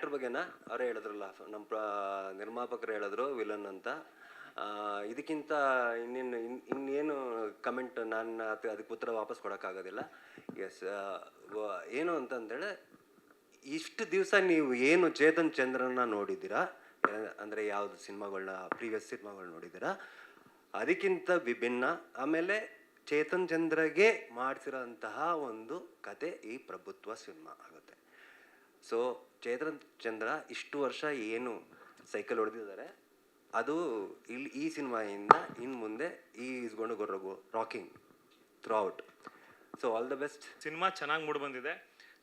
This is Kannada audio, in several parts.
ಮ್ಯಾಟ್ರ್ ಬಗ್ಗೆನಾ ಅವರೇ ಹೇಳಿದ್ರಲ್ಲ, ನಮ್ಮ ನಿರ್ಮಾಪಕರು ಹೇಳಿದ್ರು ವಿಲನ್ ಅಂತ. ಇದಕ್ಕಿಂತ ಇನ್ನೇನು ಕಮೆಂಟ್ ನಾನು ಅದಕ್ಕೆ ಉತ್ತರ ವಾಪಸ್ ಕೊಡೋಕ್ಕಾಗೋದಿಲ್ಲ. ಎಸ್, ಏನು ಅಂತಂದೇಳಿ ಇಷ್ಟು ದಿವಸ ನೀವು ಏನು ಚೇತನ್ ಚಂದ್ರನ ನೋಡಿದ್ದೀರಾ, ಅಂದರೆ ಯಾವುದು ಸಿನಿಮಾಗಳನ್ನ ಪ್ರೀವಿಯಸ್ ಸಿನಿಮಾಗಳು ನೋಡಿದ್ದೀರಾ, ಅದಕ್ಕಿಂತ ವಿಭಿನ್ನ. ಆಮೇಲೆ ಚೇತನ್ ಚಂದ್ರಗೆ ಮಾಡಿಸಿರೋಂತಹ ಒಂದು ಕತೆ ಈ ಪ್ರಭುತ್ವ ಸಿನಿಮಾ ಆಗುತ್ತೆ. ಸೊ ಚೇತನ್ ಚಂದ್ರ ಇಷ್ಟು ವರ್ಷ ಏನು ಸೈಕಲ್ ಹೊಡೆದಿದ್ದಾರೆ, ಅದು ಇಲ್ಲಿ ಈ ಸಿನಿಮಾಯಿಂದ ಇನ್ನು ಮುಂದೆ is gone to go rocking throughout. So all the best. Cinema ಚೆನ್ನಾಗಿ ಮೂಡಿ ಬಂದಿದೆ.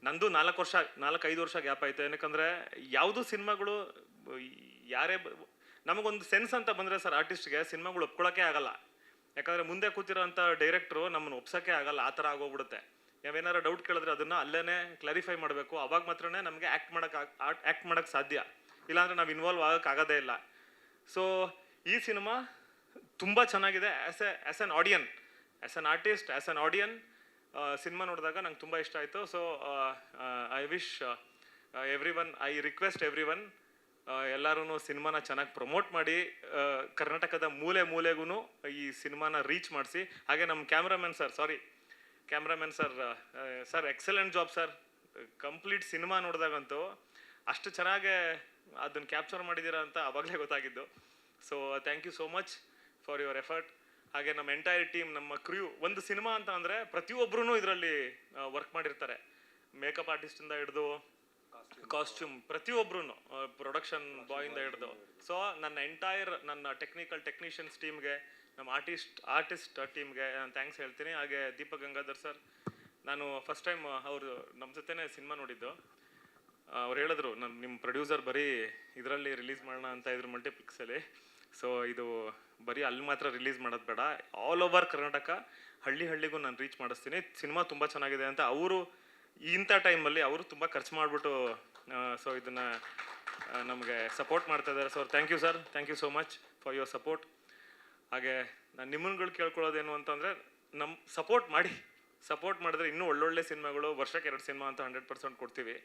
ನಂದು 4-5 ವರ್ಷ ಗ್ಯಾಪ್ ಆಯ್ತು. ಏನಕ್ಕಂದರೆ ಯಾವುದು ಸಿನಿಮಾಗಳು ಯಾರೇ ನಮಗೊಂದು ಸೆನ್ಸ್ ಅಂತ ಬಂದರೆ ಸರ್, ಆರ್ಟಿಸ್ಟ್ಗೆ ಸಿನಿಮಾಗಳು ಒಪ್ಕೊಳ್ಳೋಕ್ಕೆ ಆಗಲ್ಲ. ಯಾಕಂದರೆ ಮುಂದೆ ಕೂತಿರೋಂಥ ಡೈರೆಕ್ಟ್ರು ನಮ್ಮನ್ನು ಒಪ್ಸೋಕ್ಕೆ ಆಗಲ್ಲ, ಆ ಥರ ಆಗೋಗ್ಬಿಡುತ್ತೆ. ನಾವೇನಾರು ಡೌಟ್ ಕೇಳಿದ್ರೆ ಅದನ್ನು ಅಲ್ಲೇ ಕ್ಲಾರಿಫೈ ಮಾಡಬೇಕು. ಅವಾಗ ಮಾತ್ರ ನಮಗೆ ಆ್ಯಕ್ಟ್ ಮಾಡೋಕ್ಕೆ ಸಾಧ್ಯ, ಇಲ್ಲಾಂದರೆ ನಾವು ಇನ್ವಾಲ್ವ್ ಆಗೋಕ್ಕಾಗೋದೇ ಇಲ್ಲ. ಸೊ ಈ ಸಿನಿಮಾ ತುಂಬ ಚೆನ್ನಾಗಿದೆ. As an artist, as an ಆಡಿಯನ್, cinema ನೋಡಿದಾಗ ನಂಗೆ ತುಂಬ ಇಷ್ಟ ಆಯಿತು. So I wish I request every one, ಎಲ್ಲರೂ ಸಿನಿಮಾನ ಚೆನ್ನಾಗಿ ಪ್ರಮೋಟ್ ಮಾಡಿ ಕರ್ನಾಟಕದ ಮೂಲೆಗೂ ಈ ಸಿನಿಮಾನ ರೀಚ್ ಮಾಡಿಸಿ. ಹಾಗೆ ನಮ್ಮ cameraman sir excellent job sir. Complete cinema ನೋಡಿದಾಗಂತೂ ಅಷ್ಟು ಚೆನ್ನಾಗೆ ಅದನ್ನು ಕ್ಯಾಪ್ಚರ್ ಮಾಡಿದ್ದೀರಾ ಅಂತ ಆವಾಗಲೇ ಗೊತ್ತಾಗಿದ್ದು. So thank you so much for your effort. ಹಾಗೆ ನಮ್ಮ ಎಂಟೈರ್ ಟೀಮ್, ನಮ್ಮ ಕ್ರ್ಯೂ. ಒಂದು ಸಿನಿಮಾ ಅಂತ ಅಂದರೆ ಪ್ರತಿಯೊಬ್ಬರೂ ಇದರಲ್ಲಿ ವರ್ಕ್ ಮಾಡಿರ್ತಾರೆ. ಮೇಕಪ್ ಆರ್ಟಿಸ್ಟಿಂದ ಹಿಡಿದು ಕಾಸ್ಟ್ಯೂಮ್, ಪ್ರತಿಯೊಬ್ಬರೂ, ಪ್ರೊಡಕ್ಷನ್ ಬಾಯಿಂದ ಹಿಡಿದು. ಸೊ ನನ್ನ ಟೆಕ್ನಿಷಿಯನ್ಸ್ ಟೀಮ್ಗೆ, ನಮ್ಮ ಆರ್ಟಿಸ್ಟ್ ಟೀಮ್ಗೆ ನಾನು ಥ್ಯಾಂಕ್ಸ್ ಹೇಳ್ತೀನಿ. ಹಾಗೆ ದೀಪಕ್ ಗಂಗಾಧರ್ ಸರ್, ನಾನು ಫಸ್ಟ್ ಟೈಮ್ ಅವರು ನಮ್ಮ ಜೊತೆನೇ ಸಿನಿಮಾ ನೋಡಿದ್ದು. ಅವ್ರು ಹೇಳಿದ್ರು, ನಿಮ್ಮ ಪ್ರೊಡ್ಯೂಸರ್ ಬರೀ ಇದರಲ್ಲಿ ರಿಲೀಸ್ ಮಾಡೋಣ ಅಂತ ಇದ್ರು, ಮಲ್ಟಿಪ್ಲೆಕ್ಸಲ್ಲಿ. ಸೊ ಇದು ಬರೀ ಅಲ್ಲಿ ಮಾತ್ರ ರಿಲೀಸ್ ಮಾಡೋದು ಬೇಡ, ಆಲ್ ಓವರ್ ಕರ್ನಾಟಕ ಹಳ್ಳಿಗೂ ನಾನು ರೀಚ್ ಮಾಡಿಸ್ತೀನಿ. ಸಿನಿಮಾ ತುಂಬ ಚೆನ್ನಾಗಿದೆ ಅಂತ ಅವರು ಇಂಥ ಟೈಮಲ್ಲಿ ಅವರು ತುಂಬ ಖರ್ಚು ಮಾಡಿಬಿಟ್ಟು ಸೊ ಇದನ್ನು ನಮಗೆ ಸಪೋರ್ಟ್ ಮಾಡ್ತಾ ಇದ್ದಾರೆ. So thank you sir, thank you so much for your support. ಹಾಗೆ ನಾನು ನಿಮ್ಮನ್ಗಳು ಕೇಳ್ಕೊಳ್ಳೋದೇನು ಅಂತಂದರೆ, ನಮ್ಮ ಸಪೋರ್ಟ್ ಮಾಡಿದ್ರೆ ಇನ್ನೂ ಒಳ್ಳೊಳ್ಳೆ ಸಿನಿಮಾಗಳು, ವರ್ಷಕ್ಕೆ 2 ಸಿನಿಮಾ ಅಂತ 100% ಕೊಡ್ತೀವಿ.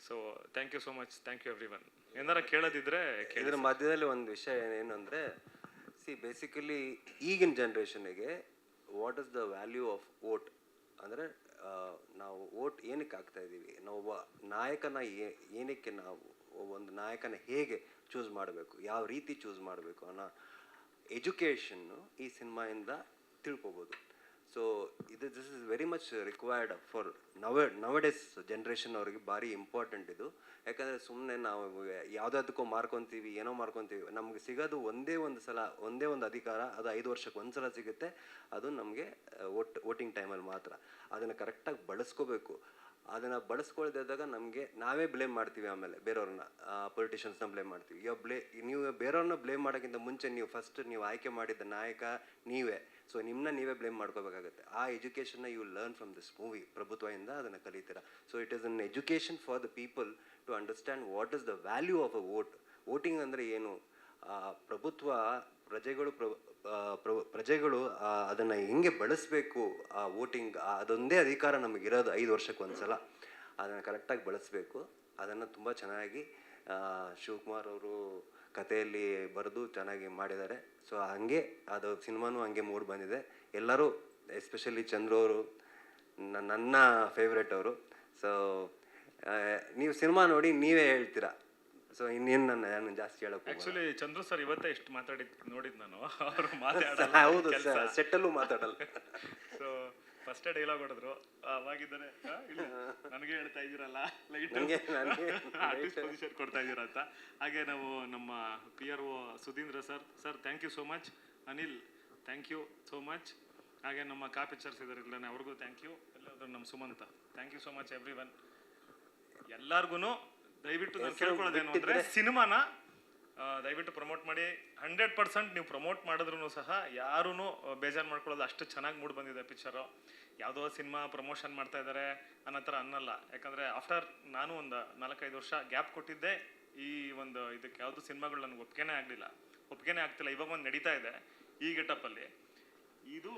So thank you so much, thank you everyone. ಏನಾರ ಕೇಳೋದಿದ್ರೆ ಇದ್ರ ಮಧ್ಯದಲ್ಲಿ ಒಂದು ವಿಷಯ ಏನು ಅಂದರೆ, ಬೇಸಿಕಲಿ ಈಗಿನ ಜನ್ರೇಷನ್ಗೆ what is the value of vote ಅಂದರೆ, ನಾವು ವೋಟ್ ಏನಕ್ಕೆ ಆಗ್ತಾ ಇದ್ದೀವಿ, ನಾವು ಒಬ್ಬ ನಾಯಕನ ಏನಕ್ಕೆ, ನಾವು ಒಂದು ನಾಯಕನ ಹೇಗೆ ಚೂಸ್ ಮಾಡಬೇಕು, ಯಾವ ರೀತಿ ಚೂಸ್ ಮಾಡಬೇಕು ಅನ್ನೋ ಎಜುಕೇಷನ್ನು ಈ ಸಿನಿಮಾಯಿಂದ ತಿಳ್ಕೊಬೋದು. So this is very much required for nowadays generation ಅವ್ರಿಗೆ ಭಾರಿ ಇಂಪಾರ್ಟೆಂಟ್ ಇದು. ಯಾಕಂದರೆ ಸುಮ್ಮನೆ ನಾವು ಯಾವುದಕ್ಕೂ ಮಾರ್ಕೊತೀವಿ, ಏನೋ ಮಾರ್ಕೊತೀವಿ. ನಮಗೆ ಸಿಗೋದು ಒಂದೇ ಒಂದು ಅಧಿಕಾರ, ಅದು 5 ವರ್ಷಕ್ಕೆ ಒಂದು ಸಲ ಸಿಗುತ್ತೆ. ಅದು ನಮಗೆ ವೋಟಿಂಗ್ ಟೈಮಲ್ಲಿ ಮಾತ್ರ. ಅದನ್ನು ಕರೆಕ್ಟಾಗಿ ಬಳಸ್ಕೋಬೇಕು. ಅದನ್ನು ಬಳಸ್ಕೊಳ್ದಿದ್ದಾಗ ನಾವೇ ಬ್ಲೇಮ್ ಮಾಡ್ತೀವಿ. ಆಮೇಲೆ ಬೇರೆಯವ್ರನ್ನ, ಪೊಲಿಟಿಷಿಯನ್ಸ್ನ ಬ್ಲೇಮ್ ಮಾಡ್ತೀವಿ. ನೀವು ಬೇರೆಯವ್ರನ್ನ ಬ್ಲೇಮ್ ಮಾಡೋಕ್ಕಿಂತ ಮುಂಚೆ ನೀವು ಆಯ್ಕೆ ಮಾಡಿದ್ದ ನಾಯಕ ನೀವೇ. ಸೊ ನೀವೇ ಬ್ಲೇಮ್ ಮಾಡ್ಕೋಬೇಕಾಗುತ್ತೆ. ಆ ಎಜುಕೇಷನ್ನ you learn from this movie. ಪ್ರಭುತ್ವದಿಂದ ಅದನ್ನು ಕಲಿತೀರಾ. So it is an education for the people to understand what is the value of a vote. Voting ಅಂದರೆ ಏನು, ಪ್ರಭುತ್ವ ಪ್ರಜೆಗಳು ಅದನ್ನು ಹೆಂಗೆ ಬಳಸಬೇಕು, ಆ ವೋಟಿಂಗ್ ಅದೊಂದೇ ಅಧಿಕಾರ ನಮಗಿರೋದು 5 ವರ್ಷಕ್ಕೆ ಒಂದು ಸಲ. ಅದನ್ನು ಕರೆಕ್ಟಾಗಿ ಬಳಸಬೇಕು. ಅದನ್ನು ತುಂಬ ಚೆನ್ನಾಗಿ ಶಿವಕುಮಾರ್ ಅವರು ಕಥೆಯಲ್ಲಿ ಬರೆದು ಚೆನ್ನಾಗಿ ಮಾಡಿದ್ದಾರೆ. ಸೊ ಹಾಗೆ ಅದು ಸಿನಿಮಾನೂ ಹಂಗೆ ಮೂಡಿ ಬಂದಿದೆ. ಎಲ್ಲರೂ, ಎಸ್ಪೆಷಲಿ ಚಂದ್ರು ಅವರು ನನ್ನ ಫೇವ್ರೆಟ್ ಅವರು. ಸೊ ನೀವು ಸಿನಿಮಾ ನೋಡಿ ನೀವೇ ಹೇಳ್ತೀರಾ. ಸೊ ಇನ್ನೇನು ನಾನು ಜಾಸ್ತಿ ಹೇಳೋಕೆ. ಆ್ಯಕ್ಚುಲಿ ಚಂದ್ರು ಸರ್ ಇವತ್ತೇ ಎಷ್ಟು ನೋಡಿದ್ದು ನಾನು. ಅವರು ಮಾತಾಡಲ್ಲ. ಹೌದು ಸರ್, ಸೆಟ್ಟಲ್ಲೂ ಮಾತಾಡಲ್ಲ. ಸೊ ಫಸ್ಟೇ ಡೈಲಾಗ್ ಹೊಡೆದ್ರು, ಅವಾಗಿದ್ದಾನೆ ನನಗೆ ಹೇಳ್ತಾ ಇದ್ದೀರಲ್ಲ, ಲೈಟ್ ಆರ್ಟಿಸ್ಟ್ ಪೊಸಿಷನ್ ಕೊಡ್ತಾ ಇದ್ದೀರಾ ಅಂತ. ಹಾಗೆ ನಾವು ನಮ್ಮ PRO Sudheendra sir thank you so much. Anil thank you so much. ಹಾಗೆ ನಮ್ಮ ಪಿಕ್ಚರ್ಸ್ ಇದಾರೆ ಅವ್ರಿಗೂ ಥ್ಯಾಂಕ್ ಯು. ಎಲ್ಲಾದ್ರೂ ನಮ್ಮ Sumantha thank you so much everyone. ಎಲ್ಲರಿಗೂ ದಯವಿಟ್ಟು ನಾನು ಕೇಳ್ಕೊಳ್ಳೋದೇನು ಅಂದರೆ, ಸಿನಿಮಾನ ದಯವಿಟ್ಟು ಪ್ರಮೋಟ್ ಮಾಡಿ. 100% ನೀವು ಪ್ರಮೋಟ್ ಮಾಡಿದ್ರು ಸಹ ಯಾರೂ ಬೇಜಾರು ಮಾಡ್ಕೊಳ್ಳೋದು. ಅಷ್ಟು ಚೆನ್ನಾಗಿ ಮೂಡಿ ಬಂದಿದೆ ಪಿಕ್ಚರು. ಯಾವುದೋ ಸಿನಿಮಾ ಪ್ರಮೋಷನ್ ಮಾಡ್ತಾ ಇದ್ದಾರೆ ಅನ್ನೋ ಥರ ಅನ್ನಲ್ಲ. ಯಾಕಂದರೆ ಆಫ್ಟರ್ ನಾನು ಒಂದು 4-5 ವರ್ಷ ಗ್ಯಾಪ್ ಕೊಟ್ಟಿದ್ದೆ ಈ ಒಂದು ಇದಕ್ಕೆ. ಯಾವುದು ಸಿನಿಮಾಗಳು ನನಗೆ ಒಪ್ಪಿಗೆನೇ ಆಗ್ತಿಲ್ಲ. ಇವಾಗ ಒಂದು ನಡೀತಾ ಇದೆ ಈ ಗೆಟಪ್ಪಲ್ಲಿ. ಇದು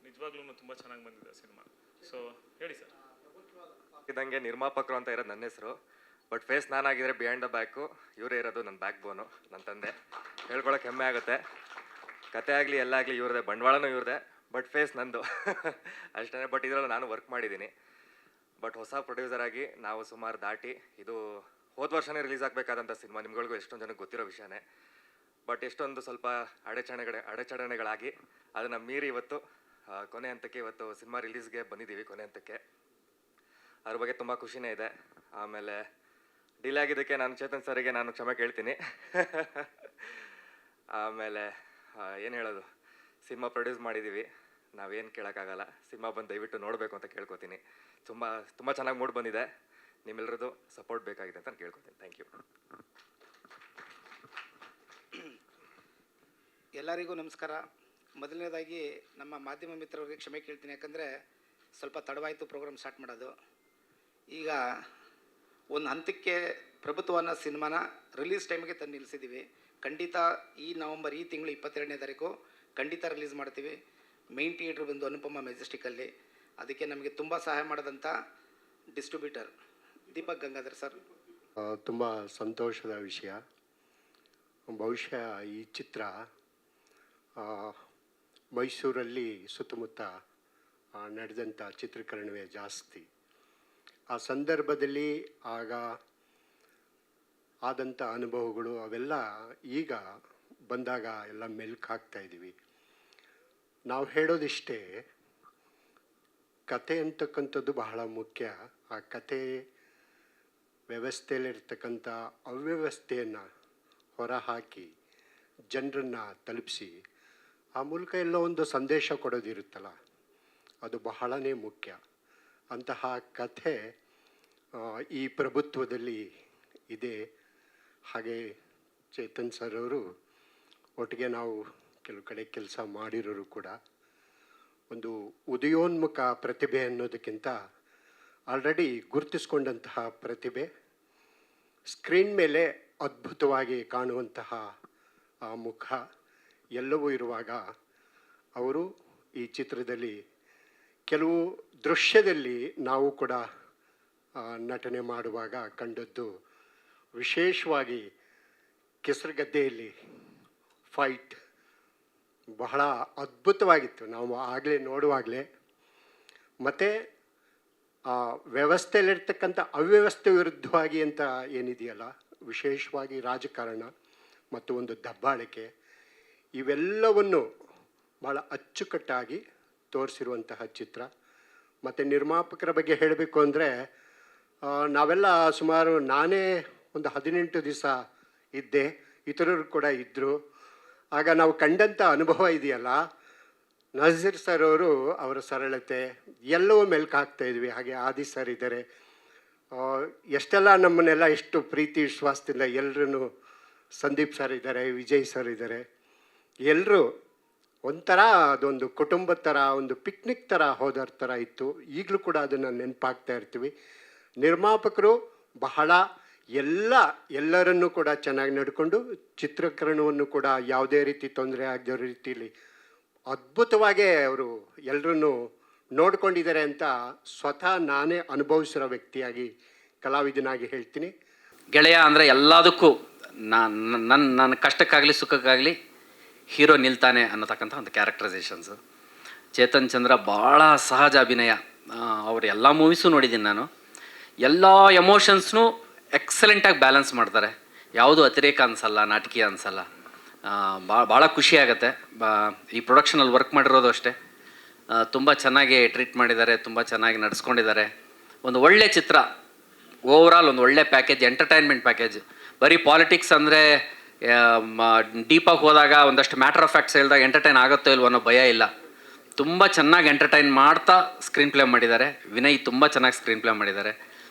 ನಿಜವಾಗ್ಲೂ ತುಂಬ ಚೆನ್ನಾಗಿ ಬಂದಿದೆ ಸಿನಿಮಾ. ಸೊ ಹೇಳಿ ಸರ್. ಇದಂಗೆ ನಿರ್ಮಾಪಕರು ಅಂತ ಇರೋದು ನನ್ನ ಹೆಸರು. ಬಟ್ ಫೇಸ್ ನಾನಾಗಿದ್ರೆ ಬಿಹೈಂಡ್ ದ ಬ್ಯಾಕು ಇವರೇ ಇರೋದು ನನ್ನ ಬ್ಯಾಕ್ ಬೋನು, ನನ್ನ ತಂದೆ. ಹೇಳ್ಕೊಳಕ್ಕೆ ಹೆಮ್ಮೆ ಆಗುತ್ತೆ. ಕತೆ ಆಗಲಿ ಎಲ್ಲ ಆಗಲಿ ಇವ್ರದೇ, ಬಂಡವಾಳನೂ ಇವ್ರದೇ, ಬಟ್ ಫೇಸ್ ನಂದು ಅಷ್ಟೇ. ಬಟ್ ಇದರಲ್ಲಿ ನಾನು ವರ್ಕ್ ಮಾಡಿದ್ದೀನಿ. ಬಟ್ ಹೊಸ ಪ್ರೊಡ್ಯೂಸರ್ ಆಗಿ ನಾವು ಸುಮಾರು ದಾಟಿ, ಇದು ಹೋದ ವರ್ಷನೇ ರಿಲೀಸ್ ಆಗಬೇಕಾದಂಥ ಸಿನಿಮಾ, ನಿಮ್ಗಳಿಗೂ ಎಷ್ಟೊಂದು ಜನಕ್ಕೆ ಗೊತ್ತಿರೋ ವಿಷಯನೇ. ಬಟ್ ಎಷ್ಟೊಂದು ಸ್ವಲ್ಪ ಅಡೆಚಣೆಗಳಾಗಿ ಅದನ್ನು ಮೀರಿ ಇವತ್ತು ಕೊನೆ ಹಂತಕ್ಕೆ, ಇವತ್ತು ಸಿನಿಮಾ ರಿಲೀಸ್ಗೆ ಬಂದಿದ್ದೀವಿ ಕೊನೆ ಹಂತಕ್ಕೆ. ಅದ್ರ ಬಗ್ಗೆ ತುಂಬ ಖುಷಿನೇ ಇದೆ. ಆಮೇಲೆ ಡಿಲೇ ಆಗಿದ್ದಕ್ಕೆ ನಾನು ಚೇತನ್ ಸರಿಗೆ ನಾನು ಕ್ಷಮೆ ಕೇಳ್ತೀನಿ. ಆಮೇಲೆ ಏನು ಹೇಳೋದು, ಸಿನಿಮಾ ಪ್ರೊಡ್ಯೂಸ್ ಮಾಡಿದ್ದೀವಿ, ನಾವೇನು ಕೇಳೋಕ್ಕಾಗಲ್ಲ. ಸಿನಿಮಾ ಬಂದು ದಯವಿಟ್ಟು ನೋಡಬೇಕು ಅಂತ ಕೇಳ್ಕೊತೀನಿ. ತುಂಬ ಚೆನ್ನಾಗಿ ಮೂಡ್ ಬಂದಿದೆ. ನಿಮ್ಮೆಲ್ಲರದ್ದು ಸಪೋರ್ಟ್ ಬೇಕಾಗಿದೆ ಅಂತ ಕೇಳ್ಕೊತೀನಿ. Thank you. ಎಲ್ಲರಿಗೂ ನಮಸ್ಕಾರ. ಮೊದಲನೇದಾಗಿ ನಮ್ಮ ಮಾಧ್ಯಮ ಮಿತ್ರರಿಗೆ ಕ್ಷಮೆ ಕೇಳ್ತೀನಿ, ಯಾಕಂದರೆ ಸ್ವಲ್ಪ ತಡವಾಯಿತು ಪ್ರೋಗ್ರಾಮ್ ಸ್ಟಾರ್ಟ್ ಮಾಡೋದು. ಈಗ ಒಂದು ಹಂತಕ್ಕೆ ಪ್ರಭುತ್ವನ ಸಿನಿಮಾನ ರಿಲೀಸ್ ಟೈಮಿಗೆ ತಂದು ನಿಲ್ಲಿಸಿದ್ದೀವಿ. ಖಂಡಿತ ಈ ನವಂಬರ್, ಈ ತಿಂಗಳು 22ನೇ ತಾರೀಕು ಖಂಡಿತ ರಿಲೀಸ್ ಮಾಡ್ತೀವಿ. ಮೇನ್ ಥಿಯೇಟ್ರ್ ಬಂದು ಅನುಪಮ ಮೆಜೆಸ್ಟಿಕಲ್ಲಿ. ಅದಕ್ಕೆ ನಮಗೆ ತುಂಬ ಸಹಾಯ ಮಾಡೋದಂಥ ಡಿಸ್ಟ್ರಿಬ್ಯೂಟರ್ ದೀಪಕ್ ಗಂಗಾಧರ್ ಸರ್. ತುಂಬ ಸಂತೋಷದ ವಿಷಯ. ಬಹುಶಃ ಈ ಚಿತ್ರ ಮೈಸೂರಲ್ಲಿ ಸುತ್ತಮುತ್ತ ನಡೆದಂಥ ಚಿತ್ರೀಕರಣವೇ ಜಾಸ್ತಿ. ಆ ಸಂದರ್ಭದಲ್ಲಿ ಆಗ ಆದಂಥ ಅನುಭವಗಳು ಅವೆಲ್ಲ ಈಗ ಬಂದಾಗ ಎಲ್ಲ ಮೆಲ್ಕು ಹಾಕ್ತಾಯಿದ್ದೀವಿ. ನಾವು ಹೇಳೋದಿಷ್ಟೇ, ಕತೆ ಅಂತಕ್ಕಂಥದ್ದು ಬಹಳ ಮುಖ್ಯ. ಆ ಕತೆ ವ್ಯವಸ್ಥೆಯಲ್ಲಿರ್ತಕ್ಕಂಥ ಅವ್ಯವಸ್ಥೆಯನ್ನು ಹೊರಹಾಕಿ ಜನರನ್ನು ತಲುಪಿಸಿ ಆ ಮೂಲಕ ಎಲ್ಲೋ ಒಂದು ಸಂದೇಶ ಕೊಡೋದಿರುತ್ತಲ್ಲ, ಅದು ಬಹಳನೇ ಮುಖ್ಯ. ಅಂತಹ ಕಥೆ ಈ ಪ್ರಭುತ್ವದಲ್ಲಿ ಇದೆ. ಹಾಗೆ ಚೇತನ್ ಸರ್ ಅವರು ಒಟ್ಟಿಗೆ ನಾವು ಕೆಲವು ಕಡೆ ಕೆಲಸ ಮಾಡಿರೋರು ಕೂಡ. ಒಂದು ಉದಯೋನ್ಮುಖ ಪ್ರತಿಭೆ ಅನ್ನೋದಕ್ಕಿಂತ ಆಲ್ರೆಡಿ ಗುರುತಿಸ್ಕೊಂಡಂತಹ ಪ್ರತಿಭೆ, ಸ್ಕ್ರೀನ್ ಮೇಲೆ ಅದ್ಭುತವಾಗಿ ಕಾಣುವಂತಹ ಆ ಮುಖ ಎಲ್ಲವೂ ಇರುವಾಗ ಅವರು ಈ ಚಿತ್ರದಲ್ಲಿ ಕೆಲವು ದೃಶ್ಯದಲ್ಲಿ ನಾವು ಕೂಡ ನಟನೆ ಮಾಡುವಾಗ ಕಂಡದ್ದು, ವಿಶೇಷವಾಗಿ ಕೆಸರುಗದ್ದೆಯಲ್ಲಿ ಫೈಟ್ ಬಹಳ ಅದ್ಭುತವಾಗಿತ್ತು. ನಾವು ಆಗಲೇ ನೋಡುವಾಗಲೇ. ಮತ್ತು ವ್ಯವಸ್ಥೆಯಲ್ಲಿರ್ತಕ್ಕಂಥ ಅವ್ಯವಸ್ಥೆ ವಿರುದ್ಧವಾಗಿ ಅಂತ ಏನಿದೆಯಲ್ಲ, ವಿಶೇಷವಾಗಿ ರಾಜಕಾರಣ ಮತ್ತು ಒಂದು ದಬ್ಬಾಳಿಕೆ, ಇವೆಲ್ಲವನ್ನು ಭಾಳ ಅಚ್ಚುಕಟ್ಟಾಗಿ ತೋರಿಸಿರುವಂತಹ ಚಿತ್ರ. ಮತ್ತು ನಿರ್ಮಾಪಕರ ಬಗ್ಗೆ ಹೇಳಬೇಕು ಅಂದರೆ, ನಾವೆಲ್ಲ ಸುಮಾರು, ನಾನೇ ಒಂದು 18 ದಿವಸ ಇದ್ದೆ, ಇತರರು ಕೂಡ ಇದ್ದರು. ಆಗ ನಾವು ಕಂಡಂಥ ಅನುಭವ ಇದೆಯಲ್ಲ, ನಜೀರ್ ಸರ್ ಅವರು, ಅವರ ಸರಳತೆ ಎಲ್ಲವೂ ಮೆಲ್ಕು ಹಾಕ್ತಾಯಿದ್ವಿ. ಹಾಗೆ ಆದಿ ಸರ್ ಇದ್ದಾರೆ, ಎಷ್ಟೆಲ್ಲ ನಮ್ಮನ್ನೆಲ್ಲ ಎಷ್ಟು ಪ್ರೀತಿ ವಿಶ್ವಾಸದಿಂದ ಎಲ್ಲರೂ, ಸಂದೀಪ್ ಸರ್ ಇದ್ದಾರೆ, ವಿಜಯ್ ಸರ್ ಇದ್ದಾರೆ, ಎಲ್ಲರೂ ಒಂಥರ ಅದೊಂದು ಕುಟುಂಬದ ಥರ, ಒಂದು ಪಿಕ್ನಿಕ್ ಥರ ಹೋದರ ಥರ ಇತ್ತು. ಈಗಲೂ ಕೂಡ ಅದನ್ನು ನೆನಪಾಗ್ತಾ ಇರ್ತೀವಿ. ನಿರ್ಮಾಪಕರು ಬಹಳ ಎಲ್ಲರನ್ನೂ ಕೂಡ ಚೆನ್ನಾಗಿ ನಡ್ಕೊಂಡು, ಚಿತ್ರೀಕರಣವನ್ನು ಕೂಡ ಯಾವುದೇ ರೀತಿ ತೊಂದರೆ ಆಗದ ರೀತಿಯಲ್ಲಿ ಅದ್ಭುತವಾಗೇ ಅವರು ಎಲ್ಲರನ್ನೂ ನೋಡ್ಕೊಂಡಿದ್ದಾರೆ ಅಂತ ಸ್ವತಃ ನಾನೇ ಅನುಭವಿಸಿರೋ ವ್ಯಕ್ತಿಯಾಗಿ, ಕಲಾವಿದನಾಗಿ ಹೇಳ್ತೀನಿ. ಗೆಳೆಯ ಅಂದರೆ ಎಲ್ಲದಕ್ಕೂ ನನ್ನ ಕಷ್ಟಕ್ಕಾಗಲಿ ಸುಖಕ್ಕಾಗಲಿ ಹೀರೋ ನಿಲ್ತಾನೆ ಅನ್ನತಕ್ಕಂಥ ಒಂದು ಕ್ಯಾರೆಕ್ಟರೈಸೇಷನ್ಸು. ಚೇತನ್ ಚಂದ್ರ ಭಾಳ ಸಹಜ ಅಭಿನಯ. ಅವ್ರ ಎಲ್ಲ ಮೂವೀಸು ನೋಡಿದ್ದೀನಿ ನಾನು. ಎಲ್ಲ ಎಮೋಷನ್ಸ್ನೂ ಎಕ್ಸಲೆಂಟಾಗಿ ಬ್ಯಾಲೆನ್ಸ್ ಮಾಡ್ತಾರೆ. ಯಾವುದೂ ಅತಿರೇಕ ಅನಿಸಲ್ಲ, ನಾಟಕೀಯ ಅನಿಸಲ್ಲ. ಭಾಳ ಖುಷಿಯಾಗತ್ತೆ. ಈ ಪ್ರೊಡಕ್ಷನಲ್ಲಿ ವರ್ಕ್ ಮಾಡಿರೋದು ಅಷ್ಟೇ, ತುಂಬ ಚೆನ್ನಾಗಿ ಟ್ರೀಟ್ ಮಾಡಿದ್ದಾರೆ, ತುಂಬ ಚೆನ್ನಾಗಿ ನಡೆಸ್ಕೊಂಡಿದ್ದಾರೆ. ಒಂದು ಒಳ್ಳೆ ಚಿತ್ರ, ಓವರಾಲ್ ಒಂದು ಒಳ್ಳೆ ಪ್ಯಾಕೇಜ್, ಎಂಟರ್ಟೈನ್ಮೆಂಟ್ ಪ್ಯಾಕೇಜ್. ಬರೀ ಪಾಲಿಟಿಕ್ಸ್ ಅಂದರೆ ಡೀಪಾಗಿ ಹೋದಾಗ ಒಂದಷ್ಟು ಮ್ಯಾಟರ್ ಆಫ್ ಫ್ಯಾಕ್ಟ್ಸ್ ಹೇಳಿದಾಗ ಎಂಟರ್ಟೈನ್ ಆಗುತ್ತೋ ಇಲ್ವೋ ಅನ್ನೋ ಭಯ ಇಲ್ಲ. ತುಂಬ ಚೆನ್ನಾಗಿ ಎಂಟರ್ಟೈನ್ ಮಾಡ್ತಾ ಸ್ಕ್ರೀನ್ ಪ್ಲೇ ಮಾಡಿದ್ದಾರೆ. ವಿನಯ್ ತುಂಬ ಚೆನ್ನಾಗಿ ಸ್ಕ್ರೀನ್ ಪ್ಲೇ ಮಾಡಿದ್ದಾರೆ.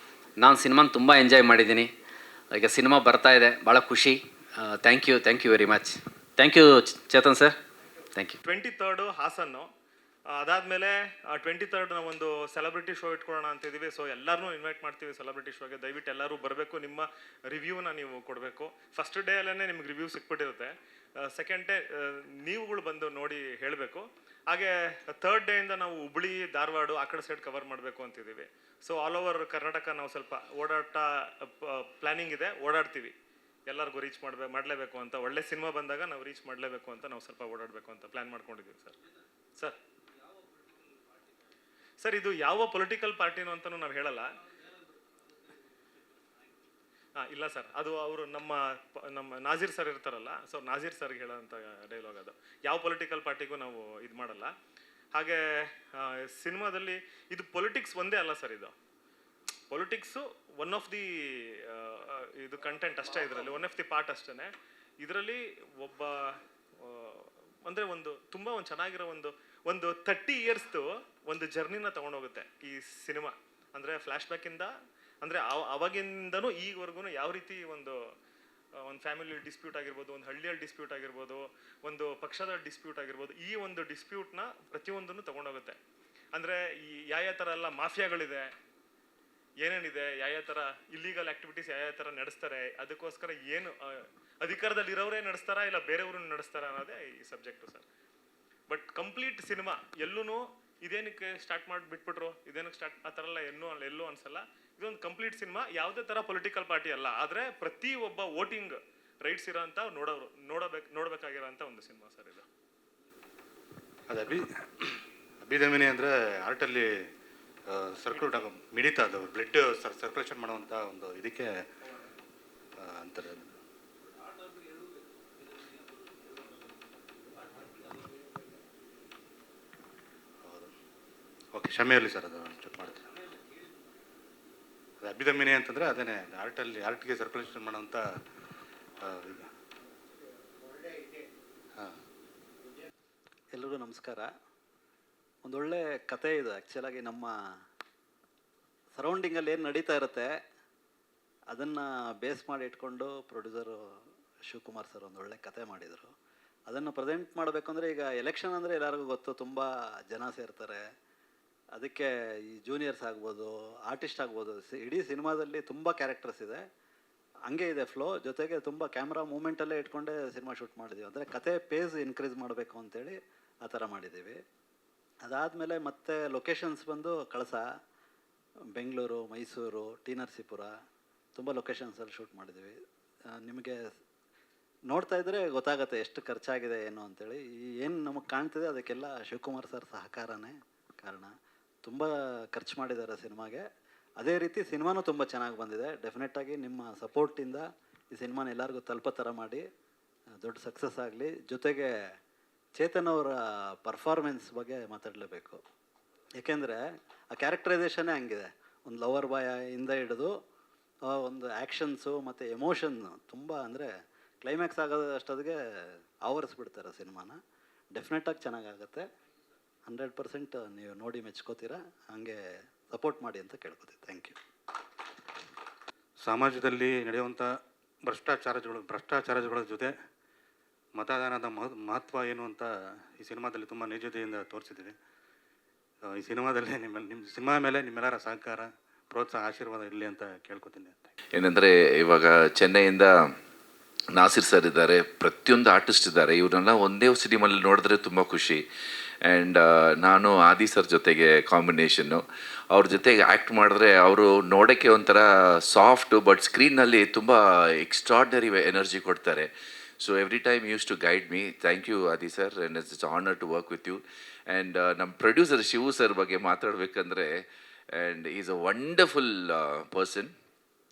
ನಾನು ಸಿನಿಮಾನ ತುಂಬ ಎಂಜಾಯ್ ಮಾಡಿದ್ದೀನಿ. ಈಗ ಸಿನಿಮಾ ಬರ್ತಾ ಇದೆ, ಭಾಳ ಖುಷಿ. Thank you very much. Thank you Chetan sir, thank you. 23rd ಹಾಸನ್ನು, ಅದಾದಮೇಲೆ 23rd ನಾವೊಂದು ಸೆಲೆಬ್ರಿಟಿ ಶೋ ಇಟ್ಕೊಳ್ಳೋಣ ಅಂತಿದ್ದೀವಿ. ಸೊ ಎಲ್ಲರನ್ನೂ ಇನ್ವೈಟ್ ಮಾಡ್ತೀವಿ ಸೆಲೆಬ್ರಿಟಿ ಶೋಗೆ. ದಯವಿಟ್ಟು ಎಲ್ಲರೂ ಬರಬೇಕು, ನಿಮ್ಮ ರಿವ್ಯೂನ ನೀವು ಕೊಡಬೇಕು. ಫಸ್ಟ್ ಡೇ ಅಲ್ಲೇ ನಿಮ್ಗೆ ರಿವ್ಯೂ ಸಿಕ್ಬಿಟ್ಟಿರುತ್ತೆ. ಸೆಕೆಂಡ್ ಡೇ ನೀವುಗಳು ಬಂದು ನೋಡಿ ಹೇಳಬೇಕು. ಹಾಗೆ 3rd ಡೇಯಿಂದ ನಾವು ಹುಬ್ಳಿ, ಧಾರವಾಡ ಆ ಕಡೆ ಸೈಡ್ ಕವರ್ ಮಾಡಬೇಕು ಅಂತಿದ್ದೀವಿ. ಸೊ ಆಲ್ ಓವರ್ ಕರ್ನಾಟಕ ನಾವು ಸ್ವಲ್ಪ ಓಡಾಟ ಪ್ಲ್ಯಾನಿಂಗ್ ಇದೆ, ಓಡಾಡ್ತೀವಿ. ಎಲ್ಲರಿಗೂ ರೀಚ್ ಮಾಡಲೇಬೇಕು ಅಂತ, ಒಳ್ಳೆ ಸಿನಿಮಾ ಬಂದಾಗ ನಾವು ರೀಚ್ ಮಾಡಲೇಬೇಕು ಅಂತ ನಾವು ಸ್ವಲ್ಪ ಓಡಾಡಬೇಕು ಅಂತ ಪ್ಲ್ಯಾನ್ ಮಾಡ್ಕೊಂಡಿದ್ದೀವಿ ಸರ್ ಇದು ಯಾವ ಪೊಲಿಟಿಕಲ್ ಪಾರ್ಟಿನೂ ಅಂತಲೂ ನಾವು ಹೇಳಲ್ಲ. ಇಲ್ಲ ಸರ್, ಅದು ಅವರು ನಮ್ಮ ನಾಜೀರ್ ಸರ್ ಇರ್ತಾರಲ್ಲ, ಸೊ ನಾಜೀರ್ ಸರ್ಗೆ ಹೇಳೋಂಥ ಡೈಲಾಗ್ ಅದು. ಯಾವ ಪೊಲಿಟಿಕಲ್ ಪಾರ್ಟಿಗೂ ನಾವು ಇದು ಮಾಡಲ್ಲ. ಹಾಗೆ ಸಿನಿಮಾದಲ್ಲಿ ಇದು ಪೊಲಿಟಿಕ್ಸ್ ಒಂದೇ ಅಲ್ಲ ಸರ್, ಇದು ಪೊಲಿಟಿಕ್ಸು ಒನ್ ಆಫ್ ದಿ ಇದು ಕಂಟೆಂಟ್ ಅಷ್ಟೇ, ಇದರಲ್ಲಿ ಒನ್ ಆಫ್ ದಿ ಪಾರ್ಟ್ ಅಷ್ಟೇ. ಇದರಲ್ಲಿ ಒಬ್ಬ ಅಂದರೆ ತುಂಬ ಚೆನ್ನಾಗಿರೋ ಒಂದು 30 ಇಯರ್ಸ್ದು ಒಂದು ಜರ್ನಿನ ತೊಗೊಂಡೋಗುತ್ತೆ ಈ ಸಿನಿಮಾ. ಅಂದರೆ ಫ್ಲ್ಯಾಶ್ ಬ್ಯಾಕಿಂದ, ಅಂದರೆ ಅವಾಗಿಂದನೂ ಈವರೆಗೂ ಯಾವ ರೀತಿ ಒಂದು ಫ್ಯಾಮಿಲಿ ಡಿಸ್ಪ್ಯೂಟ್ ಆಗಿರ್ಬೋದು, ಒಂದು ಹಳ್ಳಿಯಲ್ಲಿ ಡಿಸ್ಪ್ಯೂಟ್ ಆಗಿರ್ಬೋದು, ಒಂದು ಪಕ್ಷದ ಡಿಸ್ಪ್ಯೂಟ್ ಆಗಿರ್ಬೋದು, ಈ ಒಂದು ಡಿಸ್ಪ್ಯೂಟ್ನ ಪ್ರತಿಯೊಂದನ್ನು ತೊಗೊಂಡೋಗುತ್ತೆ. ಅಂದರೆ ಈ ಯಾವ ಥರ ಎಲ್ಲ ಮಾಫಿಯಾಗಳಿದೆ, ಏನೇನಿದೆ, ಯಾವ ಥರ ಇಲ್ಲೀಗಲ್ ಆ್ಯಕ್ಟಿವಿಟೀಸ್ ಯಾವ ಥರ ನಡೆಸ್ತಾರೆ, ಅದಕ್ಕೋಸ್ಕರ ಏನು ಅಧಿಕಾರದಲ್ಲಿ ಇರೋರೇ ನಡೆಸ್ತಾರಾ ಇಲ್ಲ ಬೇರೆಯವ್ರನ್ನ ನಡೆಸ್ತಾರಾ ಅನ್ನೋದೇ ಈ subject sir. But complete cinema ಎಲ್ಲೂ ಇದೇನಕ್ಕೆ ಸ್ಟಾರ್ಟ್ ಮಾಡಿ ಬಿಟ್ಬಿಟ್ರು, ಇದೇನಕ್ಕೆ ಸ್ಟಾರ್ಟ್ ಆ ಥರ ಎಲ್ಲ ಎಲ್ಲೂ ಅನ್ಸಲ್ಲ. ಇದೊಂದು ಕಂಪ್ಲೀಟ್ ಸಿನಿಮಾ, ಯಾವುದೇ ಥರ ಪೊಲಿಟಿಕಲ್ ಪಾರ್ಟಿ ಅಲ್ಲ, ಆದರೆ ಪ್ರತಿ ಒಬ್ಬ ವೋಟಿಂಗ್ ರೈಟ್ಸ್ ಇರೋಂಥ ನೋಡಬೇಕಾಗಿರೋಂಥ ಒಂದು ಸಿನಿಮಾ ಸರ್ ಇದು. ಅದು ಅಭಿಧಮಿನಿ ಅಂದರೆ ಆರ್ಟಲ್ಲಿ ಸರ್ಕ್ಯೂಟ್ ಮಿಡಿತಾ ಅದು ಬ್ಲಡ್ ಸರ್ಕ್ಯುಲೇಷನ್ ಮಾಡುವಂಥ ಒಂದು ಇದಕ್ಕೆ ಅಂತಾರೆ. ಹೌದು, ಓಕೆ, ಕ್ಷಮೆ ಇರಲಿ ಸರ್, ಅದು ಚೆಕ್ ಮಾಡ್ತೀನಿ. ಅದು ಅಭಿಧಮಿನಿ ಅಂತಂದರೆ ಅದೇನೇ ಆರ್ಟ್ಗೆ ಸರ್ಕ್ಯುಲೇಷನ್ ಮಾಡೋವಂಥ ಇದು. ಹಾಂ, ಎಲ್ರಿಗೂ ನಮಸ್ಕಾರ. ಒಂದೊಳ್ಳೆ ಕತೆ ಇದು. ಆ್ಯಕ್ಚುಲಾಗಿ ನಮ್ಮ ಸರೌಂಡಿಂಗಲ್ಲಿ ಏನು ನಡೀತಾ ಇರುತ್ತೆ ಅದನ್ನು ಬೇಸ್ ಮಾಡಿ ಇಟ್ಕೊಂಡು ಪ್ರೊಡ್ಯೂಸರು ಶಿವಕುಮಾರ್ ಸರ್ ಒಂದೊಳ್ಳೆ ಕತೆ ಮಾಡಿದರು. ಅದನ್ನು ಪ್ರೆಸೆಂಟ್ ಮಾಡಬೇಕು ಅಂದರೆ, ಈಗ ಎಲೆಕ್ಷನ್ ಅಂದರೆ ಎಲ್ಲರಿಗೂ ಗೊತ್ತು, ತುಂಬ ಜನ ಸೇರ್ತಾರೆ. ಅದಕ್ಕೆ ಈ ಜೂನಿಯರ್ಸ್ ಆಗ್ಬೋದು, ಆರ್ಟಿಸ್ಟ್ ಆಗ್ಬೋದು, ಇಡೀ ಸಿನಿಮಾದಲ್ಲಿ ತುಂಬ ಕ್ಯಾರೆಕ್ಟರ್ಸ್ ಇದೆ. ಹಂಗೆ ಇದೆ ಫ್ಲೋ, ಜೊತೆಗೆ ತುಂಬ ಕ್ಯಾಮ್ರಾ ಮೂಮೆಂಟಲ್ಲೇ ಇಟ್ಕೊಂಡೇ ಸಿನಿಮಾ ಶೂಟ್ ಮಾಡಿದ್ದೀವಿ. ಅಂದರೆ ಕತೆ ಪೇಸ್ ಇನ್ಕ್ರೀಸ್ ಮಾಡಬೇಕು ಅಂತೇಳಿ ಆ ಥರ ಮಾಡಿದ್ದೀವಿ. ಅದಾದಮೇಲೆ ಮತ್ತೆ ಲೊಕೇಶನ್ಸ್ ಬಂದು ಕಳಸ, ಬೆಂಗಳೂರು, ಮೈಸೂರು, ಟಿ ನರಸೀಪುರ, ತುಂಬ ಲೊಕೇಶನ್ಸಲ್ಲಿ ಶೂಟ್ ಮಾಡಿದ್ದೀವಿ. ನಿಮಗೆ ನೋಡ್ತಾ ಇದ್ದರೆ ಗೊತ್ತಾಗುತ್ತೆ ಎಷ್ಟು ಖರ್ಚಾಗಿದೆ ಏನು ಅಂತೇಳಿ. ಏನು ನಮಗೆ ಕಾಣ್ತಿದೆ ಅದಕ್ಕೆಲ್ಲ ಶಿವಕುಮಾರ್ ಸರ್ ಸಹಕಾರನೇ ಕಾರಣ. ತುಂಬ ಖರ್ಚು ಮಾಡಿದ್ದಾರೆ ಸಿನಿಮಾಗೆ. ಅದೇ ರೀತಿ ಸಿನಿಮಾನೂ ತುಂಬ ಚೆನ್ನಾಗಿ ಬಂದಿದೆ. ಡೆಫಿನೆಟ್ಟಾಗಿ ನಿಮ್ಮ ಸಪೋರ್ಟಿಂದ ಈ ಸಿನಿಮಾನ ಎಲ್ಲರಿಗೂ ತಲುಪೋ ಥರ ಮಾಡಿ ದೊಡ್ಡ ಸಕ್ಸಸ್ ಆಗಲಿ. ಜೊತೆಗೆ ಚೇತನ್ ಅವರ ಪರ್ಫಾರ್ಮೆನ್ಸ್ ಬಗ್ಗೆ ಮಾತಾಡಲೇಬೇಕು. ಏಕೆಂದರೆ ಆ ಕ್ಯಾರೆಕ್ಟರೈಸೇಷನ್ನೇ ಹಂಗಿದೆ. ಒಂದು ಲವರ್ ಬಾಯ ಇಂದ ಹಿಡಿದು ಒಂದು ಆ್ಯಕ್ಷನ್ಸು ಮತ್ತು ಎಮೋಷನ್ನು ತುಂಬ, ಅಂದರೆ ಕ್ಲೈಮ್ಯಾಕ್ಸ್ ಆಗೋದಷ್ಟೊತ್ತಿಗೆ ಆವರಿಸ್ಬಿಡ್ತಾರೆ ಸಿನಿಮಾನ. ಡೆಫಿನೆಟಾಗಿ ಚೆನ್ನಾಗಾಗುತ್ತೆ. 100% ನೀವು ನೋಡಿ ಮೆಚ್ಕೋತೀರಾ. ಹಾಗೆ ಸಪೋರ್ಟ್ ಮಾಡಿ ಅಂತ ಕೇಳ್ಕೊತೀವಿ. Thank you. ಸಮಾಜದಲ್ಲಿ ನಡೆಯುವಂಥ ಭ್ರಷ್ಟಾಚಾರಗಳ ಜೊತೆ ಮತದಾನದ ಮಹತ್ವ ಏನು ಅಂತ ಈ ಸಿನಿಮಾದಲ್ಲಿ ತುಂಬ ನಿಜತೆಯಿಂದ ತೋರಿಸಿದ್ದೀವಿ. ಈ ಸಿನಿಮಾದಲ್ಲಿ ನಿಮ್ಮ ಸಿನಿಮಾ ಮೇಲೆ ನಿಮ್ಮೆಲ್ಲರ ಸಹಕಾರ, ಪ್ರೋತ್ಸಾಹ, ಆಶೀರ್ವಾದ ಇರಲಿ ಅಂತ ಕೇಳ್ಕೊತೀನಿ. ಏನಂದರೆ ಇವಾಗ ಚೆನ್ನೈಯಿಂದ ನಾಸಿರ್ ಸರ್ ಇದ್ದಾರೆ, ಪ್ರತಿಯೊಂದು ಆರ್ಟಿಸ್ಟ್ ಇದ್ದಾರೆ. ಇವ್ರನ್ನೆಲ್ಲ ಒಂದೇ ಸಿನಿಮಾಲ್ಲಿ ನೋಡಿದ್ರೆ ತುಂಬ ಖುಷಿ. ಆ್ಯಂಡ್ ನಾನು ಆದಿ ಸರ್ ಜೊತೆಗೆ ಕಾಂಬಿನೇಷನ್ನು, ಅವ್ರ ಜೊತೆಗೆ ಆ್ಯಕ್ಟ್ ಮಾಡಿದ್ರೆ ಅವರು ನೋಡೋಕ್ಕೆ ಒಂಥರ ಸಾಫ್ಟು, ಬಟ್ ಸ್ಕ್ರೀನ್ನಲ್ಲಿ ತುಂಬ ಎಕ್ಸ್ಟ್ರಾರ್ಡಿನರಿ ಎನರ್ಜಿ ಕೊಡ್ತಾರೆ. So every time use to guide me. Thank you Adi sir, and it's honour to work with you. And ನಮ್ಮ ಪ್ರೊಡ್ಯೂಸರ್ ಶಿವು ಸರ್ ಬಗ್ಗೆ ಮಾತಾಡಬೇಕಂದ್ರೆ, and is a wonderful person.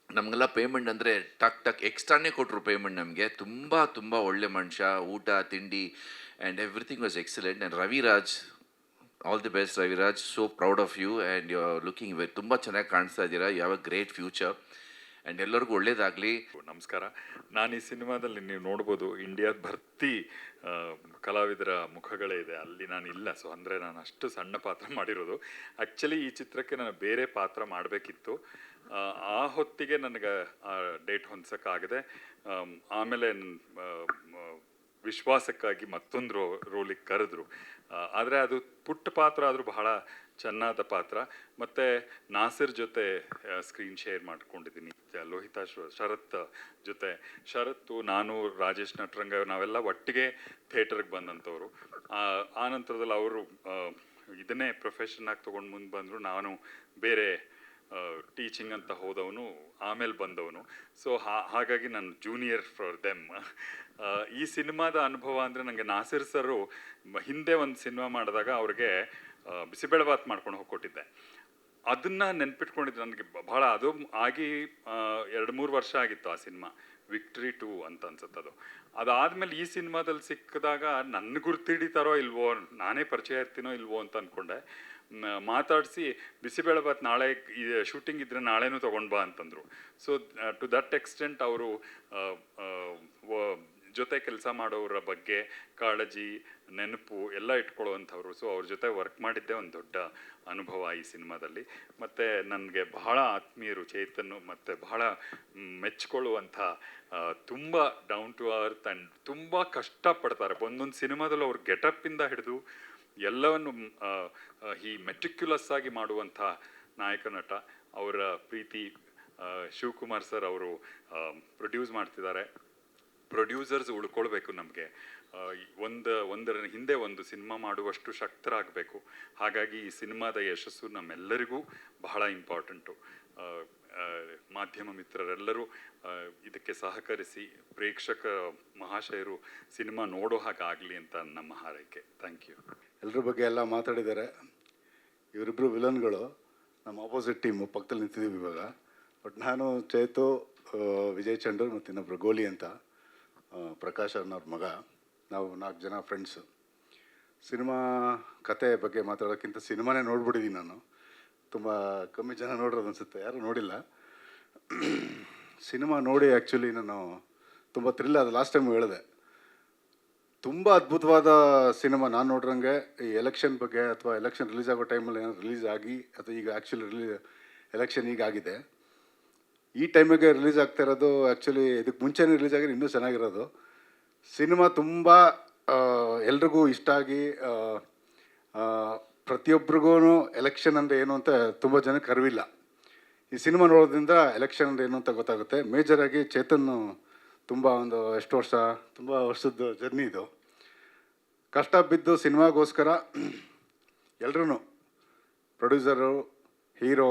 ನಮಗೆಲ್ಲ ಪೇಮೆಂಟ್ ಅಂದರೆ ಟಕ್ ಎಕ್ಸ್ಟ್ರಾನೇ ಕೊಟ್ಟರು ಪೇಮೆಂಟ್ ನಮಗೆ. ತುಂಬ ಒಳ್ಳೆ ಮನುಷ್ಯ. ಊಟ ತಿಂಡಿ and everything was excellent. And Raviraj, all the best Raviraj. So proud of you and you are looking ತುಂಬ ಚೆನ್ನಾಗಿ ಕಾಣಿಸ್ತಾ ಇದ್ದೀರಾ. You have a great future and ಎಲ್ಲರಿಗೂ ಒಳ್ಳೇದಾಗಲಿ. ನಮಸ್ಕಾರ. ನಾನು ಈ ಸಿನಿಮಾದಲ್ಲಿ ನೀವು ನೋಡ್ಬೋದು, ಇಂಡಿಯಾದ ಭರ್ತಿ ಕಲಾವಿದರ ಮುಖಗಳೇ ಇದೆ. ಅಲ್ಲಿ ನಾನು ಇಲ್ಲ. ಸೊ ಅಂದರೆ ನಾನು ಅಷ್ಟು ಸಣ್ಣ ಪಾತ್ರ ಮಾಡಿರೋದು. ಆ್ಯಕ್ಚುಲಿ ಈ ಚಿತ್ರಕ್ಕೆ ನಾನು ಬೇರೆ ಪಾತ್ರ ಮಾಡಬೇಕಿತ್ತು. ಆ ಹೊತ್ತಿಗೆ ನನಗೆ ಡೇಟ್ ಹೊಂದ್ಸೋಕ್ಕಾಗದೆ. ಆಮೇಲೆ ವಿಶ್ವಾಸಕ್ಕಾಗಿ ಮತ್ತೊಂದು ರೋಲಿಗೆ ಕರೆದ್ರು. ಆದರೆ ಅದು ಪುಟ್ಟ ಪಾತ್ರ ಆದರೂ ಬಹಳ ಚೆನ್ನಾದ ಪಾತ್ರ. ಮತ್ತು ನಾಸಿರ್ ಜೊತೆ ಸ್ಕ್ರೀನ್ ಶೇರ್ ಮಾಡ್ಕೊಂಡಿದ್ದೀನಿ, ಲೋಹಿತಾ ಶರತ್ ಜೊತೆ. ಶರತ್ತು, ನಾನು, ರಾಜೇಶ್ ನಟರಂಗ ನಾವೆಲ್ಲ ಒಟ್ಟಿಗೆ ಥಿಯೇಟರ್ಗೆ ಬಂದಂಥವ್ರು. ಆ ನಂತರದಲ್ಲಿ ಅವರು ಇದನ್ನೇ ಪ್ರೊಫೆಷನ್ ಆಗಿ ತೊಗೊಂಡು ಮುಂದೆ ಬಂದರು. ನಾನು ಬೇರೆ ಟೀಚಿಂಗ್ ಅಂತ ಹೋದವನು, ಆಮೇಲೆ ಬಂದವನು. ಸೊ ಹಾಗಾಗಿ ನಾನು ಜೂನಿಯರ್ ಫಾರ್ ದೆಮ್. ಈ ಸಿನಿಮಾದ ಅನುಭವ ಅಂದರೆ ನನಗೆ ನಾಸಿರ್ ಸರು ಹಿಂದೆ ಒಂದು ಸಿನಿಮಾ ಮಾಡಿದಾಗ ಅವ್ರಿಗೆ ಬಿಸಿಬೇಳೆಬಾತ್ ಮಾಡ್ಕೊಂಡು ಹೋಗ್ಕೊಟ್ಟಿದ್ದೆ. ಅದನ್ನು ನೆನ್ಪಿಟ್ಕೊಂಡಿದ್ದು ನನಗೆ ಭಾಳ. ಅದು ಆಗಿ 2-3 ವರ್ಷ ಆಗಿತ್ತು ಆ ಸಿನಿಮಾ, ವಿಕ್ಟ್ರಿ 2 ಅಂತ ಅನ್ಸುತ್ತದು. ಅದಾದಮೇಲೆ ಈ ಸಿನಿಮಾದಲ್ಲಿ ಸಿಕ್ಕಿದಾಗ ನನ್ನ ಗುರ್ತಿಡಿತಾರೋ ಇಲ್ವೋ, ನಾನೇ ಪರಿಚಯ ಇರ್ತೀನೋ ಇಲ್ವೋ ಅಂತ ಅಂದ್ಕೊಂಡೆ. ಮಾತಾಡಿಸಿ ಬಿಸಿಬೇಳೆಬಾತ್ ನಾಳೆ ಶೂಟಿಂಗ್ ಇದ್ದರೆ ನಾಳೆನೂ ತೊಗೊಂಡು ಬಾ ಅಂತಂದರು. ಸೊ ಟು ದಟ್ ಎಕ್ಸ್ಟೆಂಟ್ ಅವರು ಜೊತೆ ಕೆಲಸ ಮಾಡೋರ ಬಗ್ಗೆ ಕಾಳಜಿ, ನೆನಪು ಎಲ್ಲ ಇಟ್ಕೊಳ್ಳುವಂಥವ್ರು. ಸೊ ಅವ್ರ ಜೊತೆ ವರ್ಕ್ ಮಾಡಿದ್ದೇ ಒಂದು ದೊಡ್ಡ ಅನುಭವ ಈ ಸಿನಿಮಾದಲ್ಲಿ. ಮತ್ತು ನನಗೆ ಬಹಳ ಆತ್ಮೀಯರು ಚೇತನ್, ಮತ್ತು ಬಹಳ ಮೆಚ್ಕೊಳ್ಳುವಂಥ, ತುಂಬ ಡೌನ್ ಟು ಅರ್ತ್ ಆ್ಯಂಡ್ ತುಂಬ ಕಷ್ಟಪಡ್ತಾರೆ. ಒಂದೊಂದು ಸಿನಿಮಾದಲ್ಲೂ ಅವ್ರ ಗೆಟಪ್ಪಿಂದ ಹಿಡಿದು ಎಲ್ಲವನ್ನು ಈ ಮೆಟಿಕ್ಯುಲಸ್ ಆಗಿ ಮಾಡುವಂಥ ನಾಯಕ ನಟ. ಅವರ ಪ್ರೀತಿ ಶಿವಕುಮಾರ್ ಸರ್ ಅವರು ಪ್ರೊಡ್ಯೂಸ್ ಮಾಡ್ತಿದ್ದಾರೆ. ಪ್ರೊಡ್ಯೂಸರ್ಸ್ ಉಳ್ಕೊಳ್ಬೇಕು ನಮಗೆ. ಒಂದರ ಹಿಂದೆ ಒಂದು ಸಿನಿಮಾ ಮಾಡುವಷ್ಟು ಶಕ್ತರಾಗಬೇಕು. ಹಾಗಾಗಿ ಈ ಸಿನಿಮಾದ ಯಶಸ್ಸು ನಮ್ಮೆಲ್ಲರಿಗೂ ಬಹಳ ಇಂಪಾರ್ಟೆಂಟು. ಮಾಧ್ಯಮ ಮಿತ್ರರೆಲ್ಲರೂ ಇದಕ್ಕೆ ಸಹಕರಿಸಿ ಪ್ರೇಕ್ಷಕ ಮಹಾಶಯರು ಸಿನಿಮಾ ನೋಡೋ ಹಾಗಾಗಲಿ ಅಂತ ನಮ್ಮ ಹಾರೈಕೆ. Thank you. ಎಲ್ಲರ ಬಗ್ಗೆ ಎಲ್ಲ ಮಾತಾಡಿದ್ದಾರೆ. ಇವರಿಬ್ಬರು ವಿಲನ್ಗಳು, ನಮ್ಮ ಆಪೋಸಿಟ್ ಟೀಮು ಪಕ್ಕದಲ್ಲಿ ನಿಂತಿದ್ದೀವಿ ಇವಾಗ. ಬಟ್ ನಾನು, ಚೇತು, ವಿಜಯ್ ಚಂಡೂರ್ ಮತ್ತು ಇನ್ನೊಬ್ಬರು ಗೋಲಿ ಅಂತ, ಪ್ರಕಾಶ್ ಅನ್ನೋರ ಮಗ, ನಾವು 4 ಜನ ಫ್ರೆಂಡ್ಸು. ಸಿನಿಮಾ ಕತೆ ಬಗ್ಗೆ ಮಾತಾಡೋಕ್ಕಿಂತ ಸಿನಿಮಾನೇ ನೋಡ್ಬಿಟ್ಟಿದ್ದೀನಿ ನಾನು. ತುಂಬ ಕಮ್ಮಿ ಜನ ನೋಡಿರೋದು ಅನಿಸುತ್ತೆ, ಯಾರೂ ನೋಡಿಲ್ಲ. ಸಿನಿಮಾ ನೋಡಿ ಆ್ಯಕ್ಚುಲಿ ನಾನು ತುಂಬ ಥ್ರಿಲ್ ಆದ. ಲಾಸ್ಟ್ ಟೈಮ್ ಹೇಳಿದೆ, ತುಂಬ ಅದ್ಭುತವಾದ ಸಿನಿಮಾ. ನಾನು ನೋಡ್ರಂಗೆ ಈ ಎಲೆಕ್ಷನ್ ಬಗ್ಗೆ, ಅಥವಾ ಎಲೆಕ್ಷನ್ ರಿಲೀಸ್ ಆಗೋ ಟೈಮಲ್ಲಿ ಏನಾದ್ರು ರಿಲೀಸ್ ಆಗಿ, ಅಥವಾ ಈಗ ಆ್ಯಕ್ಚುಲಿ ಎಲೆಕ್ಷನ್ ಈಗ ಆಗಿದೆ, ಈ ಟೈಮಿಗೆ ರಿಲೀಸ್ ಆಗ್ತಾ ಇರೋದು. ಆ್ಯಕ್ಚುಲಿ ಇದಕ್ಕೆ ಮುಂಚೆನೇ ರಿಲೀಸ್ ಆಗಿರೋ ಇನ್ನೂ ಚೆನ್ನಾಗಿರೋದು. ಸಿನಿಮಾ ತುಂಬ ಎಲ್ರಿಗೂ ಇಷ್ಟ ಆಗಿ, ಪ್ರತಿಯೊಬ್ಬರಿಗೂ ಎಲೆಕ್ಷನ್ ಅಂದರೆ ಏನು ಅಂತ ತುಂಬ ಜನಕ್ಕೆ ಅರಿವಿಲ್ಲ. ಈ ಸಿನಿಮಾ ನೋಡೋದ್ರಿಂದ ಎಲೆಕ್ಷನ್ ಅಂದರೆ ಏನು ಅಂತ ಗೊತ್ತಾಗುತ್ತೆ. ಮೇಜರಾಗಿ ಚೇತನ್ ತುಂಬ ತುಂಬ ವರ್ಷದ ಜರ್ನಿ ಇದು. ಕಷ್ಟ ಬಿದ್ದು ಸಿನಿಮಾಗೋಸ್ಕರ ಎಲ್ಲರೂ, ಪ್ರೊಡ್ಯೂಸರು, ಹೀರೋ,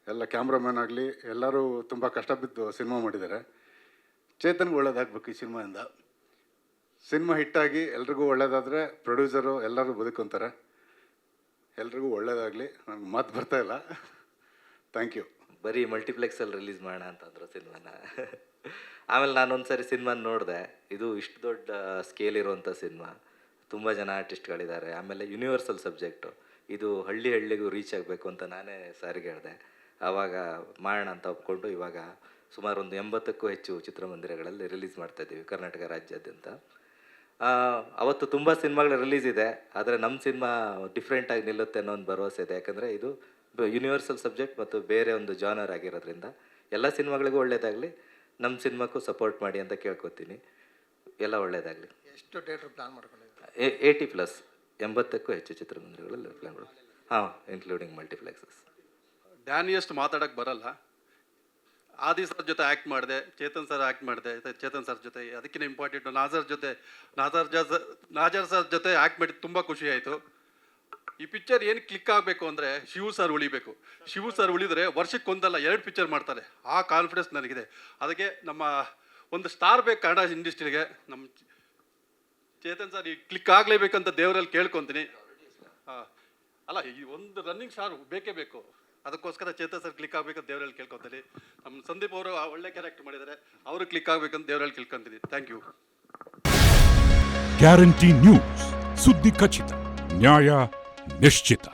ಎಲ್ಲ ಕ್ಯಾಮ್ರಾಮ್ಯಾನ್ ಆಗಲಿ, ಎಲ್ಲರೂ ತುಂಬ ಕಷ್ಟ ಬಿದ್ದು ಸಿನಿಮಾ ಮಾಡಿದ್ದಾರೆ. ಚೇತನ್ಗೆ ಒಳ್ಳೇದಾಗಬೇಕು ಈ ಸಿನಿಮಾಯಿಂದ. ಸಿನಿಮಾ ಹಿಟ್ಟಾಗಿ ಎಲ್ರಿಗೂ ಒಳ್ಳೇದಾದರೆ ಪ್ರೊಡ್ಯೂಸರು ಎಲ್ಲರೂ ಬದುಕೊಂತಾರೆ. ಎಲ್ರಿಗೂ ಒಳ್ಳೇದಾಗಲಿ. ನನಗೆ ಮಾತು ಬರ್ತಾಯಿಲ್ಲ. Thank you. ಬರೀ ಮಲ್ಟಿಪ್ಲೆಕ್ಸಲ್ಲಿ ರಿಲೀಸ್ ಮಾಡೋಣ ಅಂತಂದ್ರು ಸಿನಿಮಾನ. ಆಮೇಲೆ ನಾನೊಂದು ಸರಿ ಸಿನಿಮಾ ನೋಡಿದೆ. ಇದು ಇಷ್ಟು ದೊಡ್ಡ ಸ್ಕೇಲ್ ಇರುವಂಥ ಸಿನಿಮಾ, ತುಂಬ ಜನ ಆರ್ಟಿಸ್ಟ್ಗಳಿದ್ದಾರೆ, ಆಮೇಲೆ ಯೂನಿವರ್ಸಲ್ ಸಬ್ಜೆಕ್ಟು, ಇದು ಹಳ್ಳಿಗೂ ರೀಚ್ ಆಗಬೇಕು ಅಂತ ನಾನೇ ಸಾರಿಗೆ ಹೇಳಿದೆ. ಆವಾಗ ಮಾಡೋಣ ಅಂತ ಒಪ್ಕೊಂಡು ಇವಾಗ ಸುಮಾರು ಒಂದು 80ಕ್ಕೂ ಹೆಚ್ಚು ಚಿತ್ರಮಂದಿರಗಳಲ್ಲಿ ರಿಲೀಸ್ ಮಾಡ್ತಾಯಿದ್ದೀವಿ ಕರ್ನಾಟಕ ರಾಜ್ಯಾದ್ಯಂತ. ಅವತ್ತು ತುಂಬ ಸಿನಿಮಾಗಳು ರಿಲೀಸ್ ಇದೆ, ಆದರೆ ನಮ್ಮ ಸಿನಿಮಾ ಡಿಫ್ರೆಂಟಾಗಿ ನಿಲ್ಲುತ್ತೆ ಅನ್ನೋ ಒಂದು ಭರವಸೆ ಇದೆ. ಯಾಕಂದರೆ ಇದು ಯೂನಿವರ್ಸಲ್ ಸಬ್ಜೆಕ್ಟ್ ಮತ್ತು ಬೇರೆ ಒಂದು ಜಾನರ್ ಆಗಿರೋದ್ರಿಂದ ಎಲ್ಲ ಸಿನಿಮಾಗಳಿಗೂ ಒಳ್ಳೆಯದಾಗಲಿ, ನಮ್ಮ ಸಿನಿಮಾಕ್ಕೂ ಸಪೋರ್ಟ್ ಮಾಡಿ ಅಂತ ಕೇಳ್ಕೊತೀನಿ. ಎಲ್ಲ ಒಳ್ಳೆಯದಾಗಲಿ. ಎಷ್ಟು ಥಿಯೇಟ್ರ್ ಪ್ಲಾನ್ ಮಾಡ್ಕೊಂಡಿದ್ದೀವಿ? 80+, 80ಕ್ಕೂ ಹೆಚ್ಚು ಚಿತ್ರಮಂದಿರಗಳಲ್ಲಿ ಪ್ಲಾನ್ ಮಾಡಿ. ಹಾಂ, ಇನ್ಕ್ಲೂಡಿಂಗ್ ಮಲ್ಟಿಪ್ಲೆಕ್ಸಸ್. ಡ್ಯಾನಿಯಷ್ಟು ಮಾತಾಡೋಕ್ಕೆ ಬರಲ್ಲ. ಆದಿ ಸರ್ ಜೊತೆ ಆ್ಯಕ್ಟ್ ಮಾಡಿದೆ, ಚೇತನ್ ಸರ್ ಆ್ಯಕ್ಟ್ ಮಾಡಿದೆ, ಚೇತನ್ ಸರ್ ಜೊತೆ. ಅದಕ್ಕಿಂತ ಇಂಪಾರ್ಟೆಂಟು ನಾಜರ್ ಸರ್ ಜೊತೆ ಆ್ಯಕ್ಟ್ ಮಾಡಿ ತುಂಬ ಖುಷಿ ಆಯಿತು. ಈ ಪಿಕ್ಚರ್ ಏನು ಕ್ಲಿಕ್ ಆಗಬೇಕು ಅಂದರೆ ಶಿವು ಸರ್ ಉಳಿಬೇಕು. ಶಿವು ಸರ್ ಉಳಿದರೆ ವರ್ಷಕ್ಕೊಂದಲ್ಲ 2 ಪಿಕ್ಚರ್ ಮಾಡ್ತಾರೆ. ಆ ಕಾನ್ಫಿಡೆನ್ಸ್ ನನಗಿದೆ. ಅದಕ್ಕೆ ನಮ್ಮ ಒಂದು ಸ್ಟಾರ್ ಬೇಕು ಕನ್ನಡ ಇಂಡಸ್ಟ್ರಿಗೆ. ನಮ್ಮ ಚೇತನ್ ಸರ್ ಈ ಕ್ಲಿಕ್ ಆಗಲೇಬೇಕಂತ ದೇವರಲ್ಲಿ ಕೇಳ್ಕೊತೀನಿ. ಅಲ್ಲ, ಈ ಒಂದು ರನ್ನಿಂಗ್ ಸ್ಟಾರ್ ಬೇಕೇ ಬೇಕು. ಅದಕ್ಕೋಸ್ಕರ ಚೇತನ್ ಸರ್ ಕ್ಲಿಕ್ ಆಗಬೇಕಂತ ದೇವರಲ್ಲಿ ಕೇಳ್ಕೊತೀನಿ. ನಮ್ಮ ಸಂದೀಪ್ ಅವರು ಒಳ್ಳೆ ಕ್ಯಾರೆಕ್ಟರ್ ಮಾಡಿದ್ದಾರೆ, ಅವರು ಕ್ಲಿಕ್ ಆಗಬೇಕಂತ ದೇವರಲ್ಲಿ ಕೇಳ್ಕೊತೀನಿ. Thank you. ಗ್ಯಾರಂಟಿ ನ್ಯೂಸ್, ಸುದ್ದಿ ಖಚಿತ, ನ್ಯಾಯ ನಿಶ್ಚಿತ.